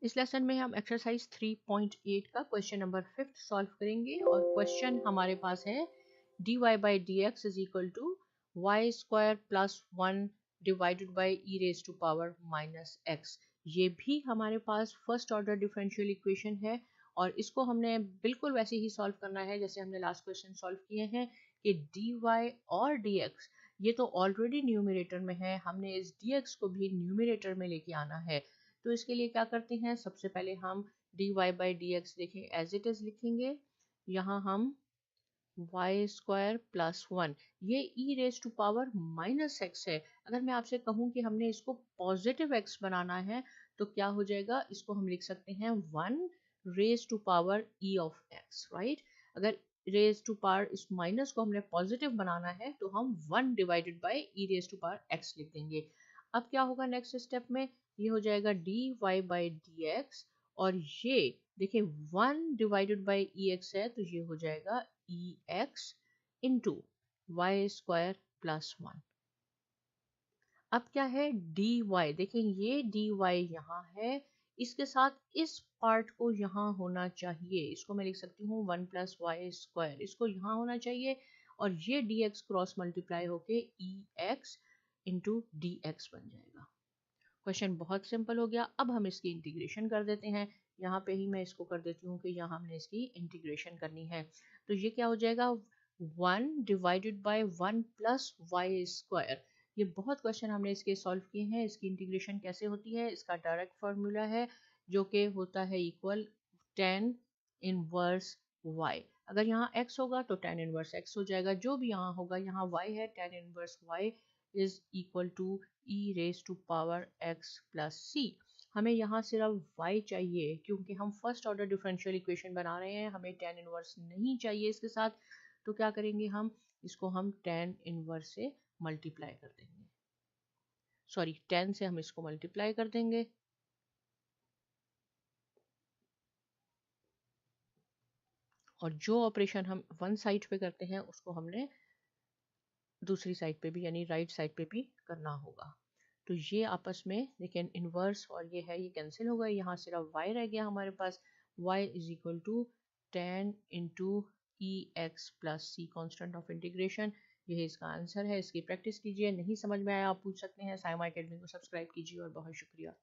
इस लेसन में हम एक्सरसाइज 3.8 का क्वेश्चन नंबर 5 सॉल्व करेंगे और क्वेश्चन हमारे पास है dy by dx is equal to y square plus 1 divided by e raised to power minus x। ये भी हमारे पास फर्स्ट ऑर्डर डिफरेंशियल इक्वेशन है और इसको हमने बिल्कुल वैसे ही सॉल्व करना है जैसे हमने लास्ट क्वेश्चन सॉल्व किए हैं कि dy और dx ये तो ऑलरेडी न्यूमरेटर में है, हमने इस dx को भी न्यूमरेटर में लेके आना है। तो इसके लिए क्या करते हैं, सबसे पहले हम dy बाई डी एक्स देखें एज इट इज लिखेंगे। यहाँ हम वाई स्क्वायर प्लस 1, ये e raise to power minus x है। अगर मैं आपसे कहूँ कि हमने इसको पॉजिटिव एक्स बनाना है तो क्या हो जाएगा, इसको हम लिख सकते हैं 1 raise to power e of x, right. अगर रेज टू पावर इस माइनस को हमने पॉजिटिव बनाना है तो हम 1 divided by e raise to power x लिख देंगे। अब क्या होगा नेक्स्ट स्टेप में, ये हो जाएगा d y by d x और ये देखिए 1 डिवाइडेड बाई ई एक्स है तो ये हो जाएगा e x into y square plus 1। अब क्या है डी वाई, देखिए ये डी वाई यहाँ है, इसके साथ इस पार्ट को यहाँ होना चाहिए, इसको मैं लिख सकती हूँ 1 प्लस वाई स्क्वायर, इसको यहाँ होना चाहिए और ये डी एक्स क्रॉस मल्टीप्लाई होके ई एक्स इंटू डी एक्स बन जाएगा। क्वेश्चन बहुत सिंपल हो गया। अब हम इसकी इंटीग्रेशन कर देते हैं, यहाँ पे ही मैं इसको कर देती हूँ कि यहाँ हमने इसकी इंटीग्रेशन करनी है। तो ये क्या हो जाएगा 1 divided by 1 plus y square. ये बहुत क्वेश्चन हमने इसके सॉल्व किए हैं। इसकी इंटीग्रेशन कैसे होती है, इसका डायरेक्ट फार्मूला है जो कि होता है इक्वल tan इनवर्स y। अगर यहाँ x होगा तो tan इनवर्स x हो जाएगा, जो भी यहाँ होगा, यहाँ y है, tan inverse y is equal to e raise to power x plus c. हमें यहाँ सिर्फ y चाहिए क्योंकि हम फर्स्ट ऑर्डर डिफरेंशियल इक्वेशन बना रहे हैं, हमें tan इनवर्स नहीं चाहिए इसके साथ। तो क्या करेंगे हम, इसको हम tan इनवर्स से मल्टीप्लाई कर देंगे, सॉरी 10 से हम इसको मल्टीप्लाई कर देंगे और जो ऑपरेशन हम वन साइड पे करते हैं उसको हमने दूसरी साइड पे भी यानी राइट साइड पे भी करना होगा। तो ये आपस में लेकिन इनवर्स और ये है, ये कैंसिल हो गए, यहाँ सिर्फ y रह गया हमारे पास। y is equal to tan into e x plus c, constant of integration. यही इसका आंसर है। इसकी प्रैक्टिस कीजिए, नहीं समझ में आया आप पूछ सकते हैं। साइमा अकेडमी को सब्सक्राइब कीजिए और बहुत शुक्रिया।